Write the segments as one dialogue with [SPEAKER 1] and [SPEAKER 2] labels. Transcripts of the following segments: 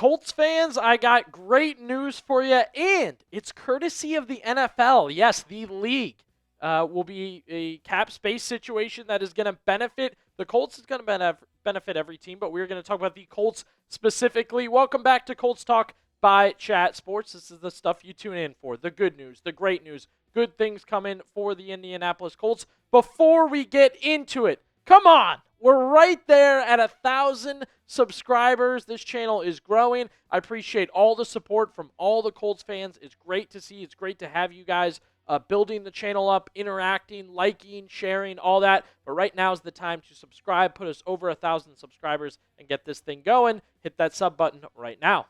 [SPEAKER 1] Colts fans, I got great news for you, and it's courtesy of the NFL. Yes, the league will be a cap space situation that is going to benefit the Colts. Is going to benefit every team, but we're going to talk about the Colts specifically. Welcome back to Colts Talk by Chat Sports. This is the stuff you tune in for, the good news, the great news, good things coming for the Indianapolis Colts. Before we get into it, come on. We're right there at 1,000 subscribers. This channel is growing. I appreciate all the support from all the Colts fans. It's great to see. It's great to have you guys building the channel up, interacting, liking, sharing, all that. But right now is the time to subscribe. Put us over 1,000 subscribers and get this thing going. Hit that sub button right now.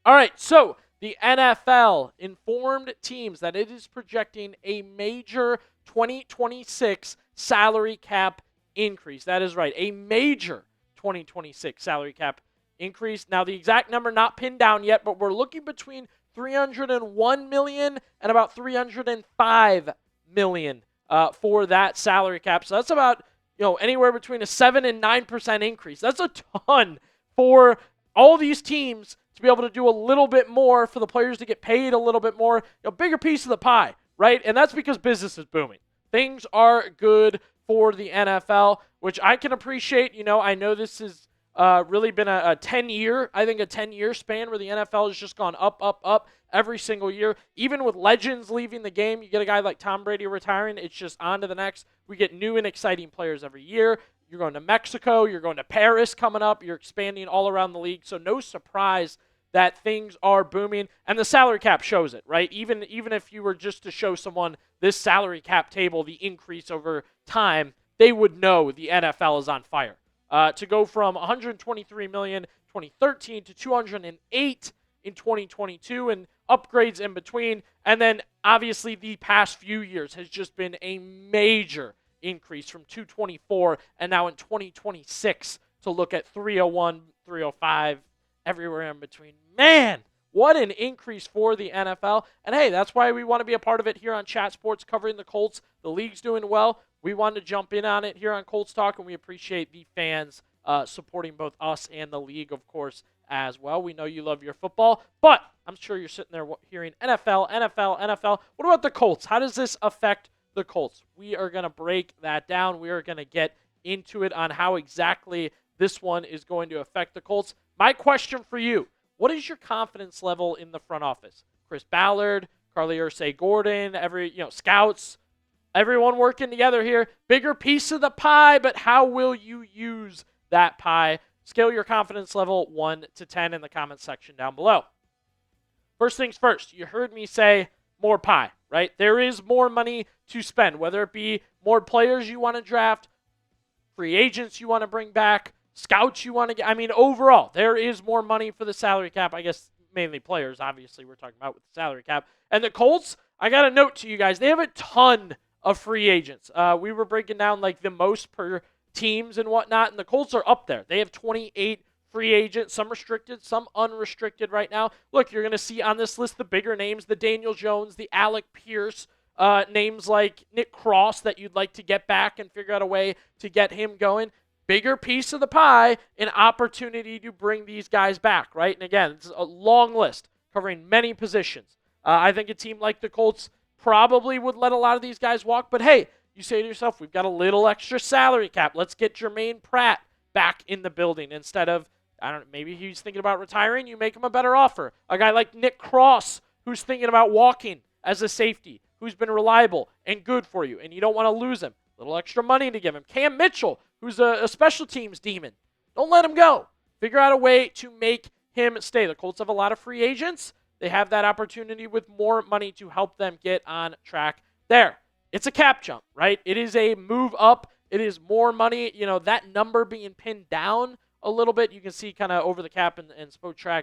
[SPEAKER 1] All right, so the NFL informed teams that it is projecting a major 2026 salary cap increase. That is right, a major 2026 salary cap increase. Now, the exact number not pinned down yet, but we're looking between $301 million and about $305 million for that salary cap. So that's about anywhere between a 7 and 9% increase. That's a ton for all these teams to be able to do a little bit more, for the players to get paid a little bit more, a bigger piece of the pie, right? And that's because business is booming. Things are good for the NFL, which I can appreciate. I know this has really been a 10-year span where the NFL has just gone up every single year. Even with legends leaving the game, you get a guy like Tom Brady retiring, it's just on to the next. We get new and exciting players every year. You're going to Mexico, you're going to Paris coming up, you're expanding all around the league, so no surprise that things are booming, and the salary cap shows it, right? Even if you were just to show someone this salary cap table, the increase over time, they would know the NFL is on fire. To go from $123 million in 2013 to $208 in 2022, and upgrades in between, and then obviously the past few years has just been a major increase from 224, and now in 2026 to look at 301, 305, everywhere in between. Man, what an increase for the NFL. And hey, that's why we want to be a part of it here on Chat Sports, covering the Colts. The league's doing well. We wanted to jump in on it here on Colts Talk, and we appreciate the fans supporting both us and the league, of course, as well. We know you love your football, but I'm sure you're sitting there hearing NFL, NFL, NFL. What about the Colts? How does this affect the Colts? We are going to break that down. We are going to get into it on how exactly this one is going to affect the Colts. My question for you, what is your confidence level in the front office? Chris Ballard, Carly Ursay-Gordon, scouts, everyone working together here. Bigger piece of the pie, but how will you use that pie? Scale your confidence level 1 to 10 in the comments section down below. First things first, you heard me say more pie, right? There is more money to spend, whether it be more players you want to draft, free agents you want to bring back, scouts you want to get. I mean, overall, there is more money for the salary cap. I guess mainly players, obviously, we're talking about with the salary cap. And the Colts, I got a note to you guys. They have a ton of free agents. We were breaking down like the most per teams and whatnot, and the Colts are up there. They have 28 free agents, some restricted, some unrestricted right now. Look, you're going to see on this list the bigger names, the Daniel Jones, the Alec Pierce, names like Nick Cross that you'd like to get back and figure out a way to get him going. Bigger piece of the pie, an opportunity to bring these guys back, right? And again, it's a long list covering many positions. I think a team like the Colts probably would let a lot of these guys walk, but hey, you say to yourself, we've got a little extra salary cap. Let's get Jermaine Pratt back in the building instead of, maybe he's thinking about retiring. You make him a better offer. A guy like Nick Cross, who's thinking about walking as a safety, who's been reliable and good for you, and you don't want to lose him. A little extra money to give him. Cam Mitchell, who's a special teams demon. Don't let him go. Figure out a way to make him stay. The Colts have a lot of free agents. They have that opportunity with more money to help them get on track there. It's a cap jump, right? It is a move up. It is more money. That number being pinned down a little bit. You can see kind of over the cap and Spotrac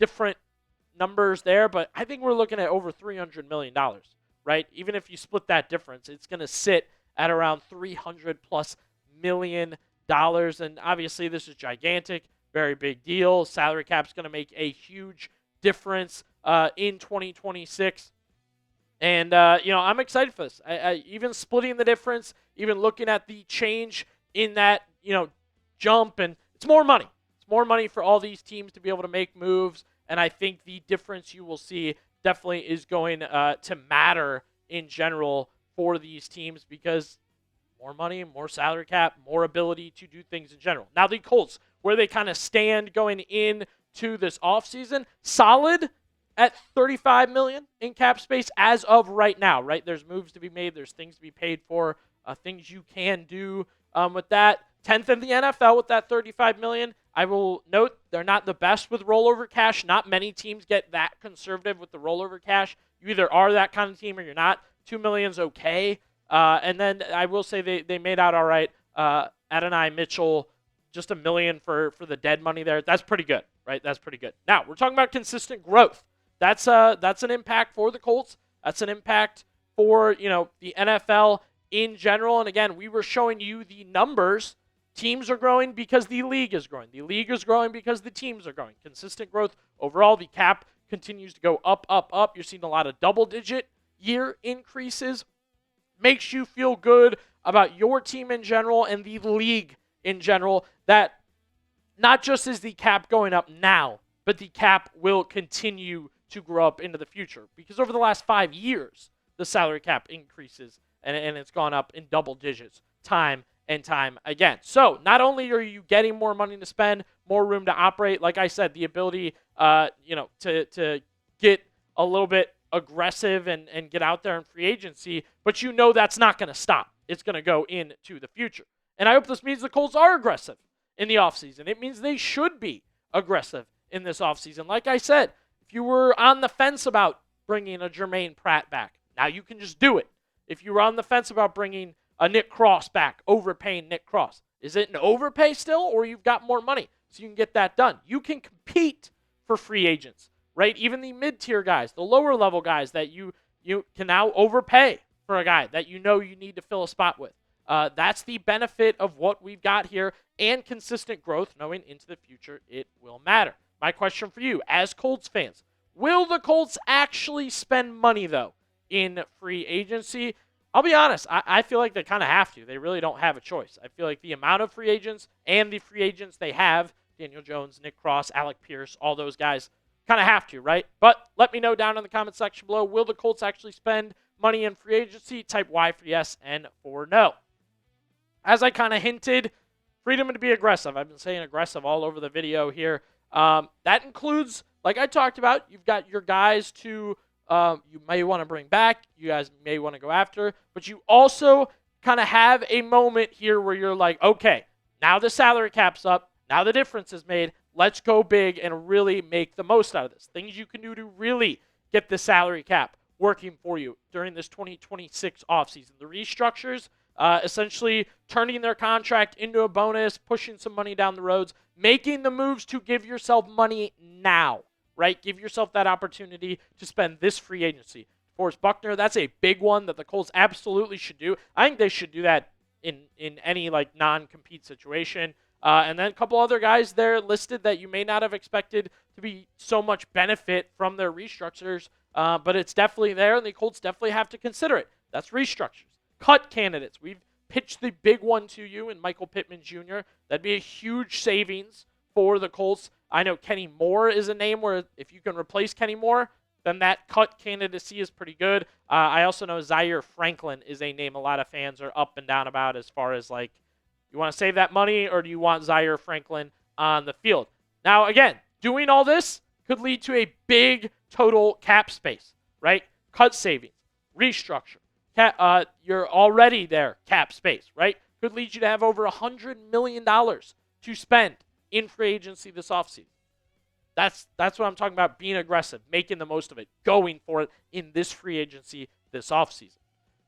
[SPEAKER 1] different numbers there, but I think we're looking at over $300 million, right? Even if you split that difference, it's going to sit at around $300+ million. And obviously this is gigantic, very big deal. Salary cap's going to make a huge difference in 2026. And, I'm excited for this. Even splitting the difference, even looking at the change in that, jump, and it's more money. It's more money for all these teams to be able to make moves, and I think the difference you will see definitely is going to matter in general for these teams because more money, more salary cap, more ability to do things in general. Now the Colts, where they kind of stand going into this offseason, solid at $35 million in cap space as of right now, right? There's moves to be made. There's things to be paid for, things you can do with that. 10th in the NFL with that $35 million. I will note they're not the best with rollover cash. Not many teams get that conservative with the rollover cash. You either are that kind of team or you're not. $2 million's okay. And then I will say they made out all right. Adonai Mitchell, just $1 million for the dead money there. That's pretty good, right? That's pretty good. Now, we're talking about consistent growth. That's an impact for the Colts. That's an impact for, the NFL in general. And again, we were showing you the numbers. Teams are growing because the league is growing. The league is growing because the teams are growing. Consistent growth overall. The cap continues to go up, up, up. You're seeing a lot of double-digit year increases. Makes you feel good about your team in general and the league in general, that not just is the cap going up now, but the cap will continue to grow up into the future. Because over the last 5 years, the salary cap increases, and it's gone up in double digits time and time again. So not only are you getting more money to spend, more room to operate, like I said, the ability to get a little bit aggressive and get out there in free agency, but that's not going to stop. It's going to go into the future. And I hope this means the Colts are aggressive in the offseason. It means they should be aggressive in this offseason. Like I said, if you were on the fence about bringing a Jermaine Pratt back, now you can just do it. If you were on the fence about bringing a Nick Cross back, overpaying Nick Cross, is it an overpay still, or you've got more money so you can get that done? You can compete for free agents, right? Even the mid-tier guys, the lower-level guys that you can now overpay for a guy that you need to fill a spot with. That's the benefit of what we've got here, and consistent growth, knowing into the future it will matter. My question for you, as Colts fans, will the Colts actually spend money, though, in free agency? I'll be honest, I feel like they kind of have to. They really don't have a choice. I feel like the amount of free agents and the free agents they have, Daniel Jones, Nick Cross, Alec Pierce, all those guys, kind of have to, right? But let me know down in the comment section below, will the Colts actually spend money in free agency? Type Y for yes and for no. As I kind of hinted, freedom to be aggressive. I've been saying aggressive all over the video here. That includes, like I talked about, you've got your guys to you may want to bring back, you guys may want to go after, but you also kind of have a moment here where you're like, okay, now the salary cap's up, now the difference is made, let's go big and really make the most out of this. Things you can do to really get the salary cap working for you during this 2026 offseason. The restructures, essentially turning their contract into a bonus, pushing some money down the roads, making the moves to give yourself money now, right? Give yourself that opportunity to spend this free agency. Forrest Buckner, that's a big one that the Colts absolutely should do. I think they should do that in any non-compete situation. And then a couple other guys there listed that you may not have expected to be so much benefit from their restructures, but it's definitely there, and the Colts definitely have to consider it. That's restructures. Cut candidates. We've pitched the big one to you in Michael Pittman Jr. That'd be a huge savings for the Colts. I know Kenny Moore is a name where if you can replace Kenny Moore, then that cut candidacy is pretty good. I also know Zaire Franklin is a name a lot of fans are up and down about as far as you want to save that money or do you want Zaire Franklin on the field? Now, again, doing all this could lead to a big total cap space, right? Cut savings, restructure. You're already there, cap space, right? Could lead you to have over $100 million to spend in free agency this offseason. That's what I'm talking about, being aggressive, making the most of it, going for it in this free agency this offseason.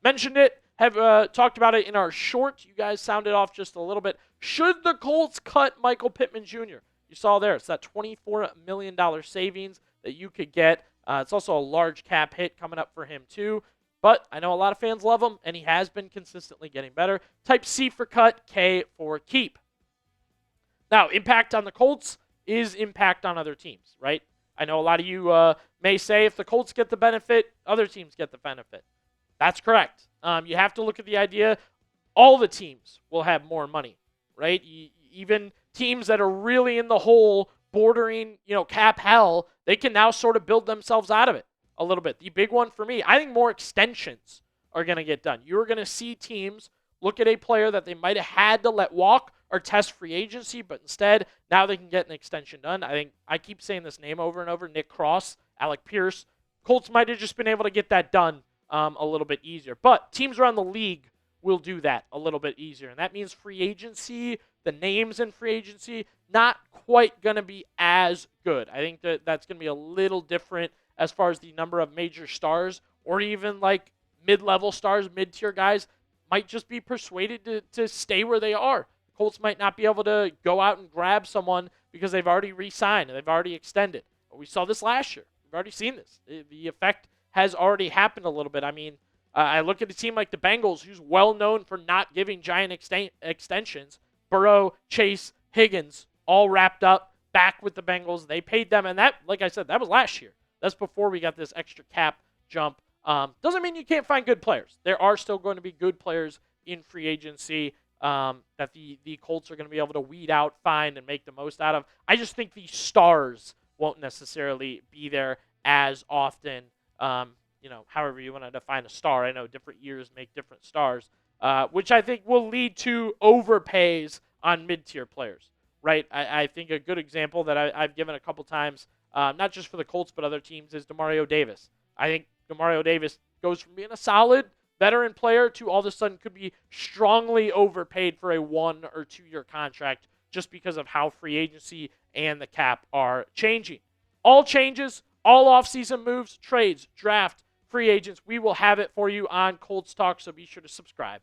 [SPEAKER 1] Mentioned it, have talked about it in our short. You guys sounded off just a little bit. Should the Colts cut Michael Pittman Jr.? You saw there, it's that $24 million savings that you could get. It's also a large cap hit coming up for him too. But I know a lot of fans love him, and he has been consistently getting better. Type C for cut, K for keep. Now, impact on the Colts is impact on other teams, right? I know a lot of you may say if the Colts get the benefit, other teams get the benefit. That's correct. You have to look at the idea all the teams will have more money, right? Even teams that are really in the hole, bordering, cap hell, they can now sort of build themselves out of it a little bit. The big one for me, I think more extensions are going to get done. You're going to see teams look at a player that they might have had to let walk or test free agency, but instead now they can get an extension done. I think I keep saying this name over and over, Nick Cross, Alec Pierce. Colts might have just been able to get that done a little bit easier. But teams around the league will do that a little bit easier. And that means free agency, the names in free agency, not quite going to be as good. I think that's going to be a little different as far as the number of major stars or even like mid-level stars, mid-tier guys might just be persuaded to stay where they are. Colts might not be able to go out and grab someone because they've already re-signed and they've already extended. We saw this last year. We've already seen this. The effect has already happened a little bit. I mean, I look at a team like the Bengals, who's well known for not giving giant extensions. Burrow, Chase, Higgins, all wrapped up, back with the Bengals. They paid them, and that, like I said, that was last year. That's before we got this extra cap jump. Doesn't mean you can't find good players. There are still going to be good players in free agency that the Colts are going to be able to weed out, find, and make the most out of. I just think the stars won't necessarily be there as often. However you want to define a star. I know different years make different stars, which I think will lead to overpays on mid-tier players, right? I think a good example that I've given a couple times, not just for the Colts but other teams, is Demario Davis. I think Demario Davis goes from being a solid veteran player to all of a sudden could be strongly overpaid for a 1 or 2 year contract just because of how free agency and the cap are changing. All changes, all offseason moves, trades, draft, free agents, we will have it for you on Colts Talk, so be sure to subscribe.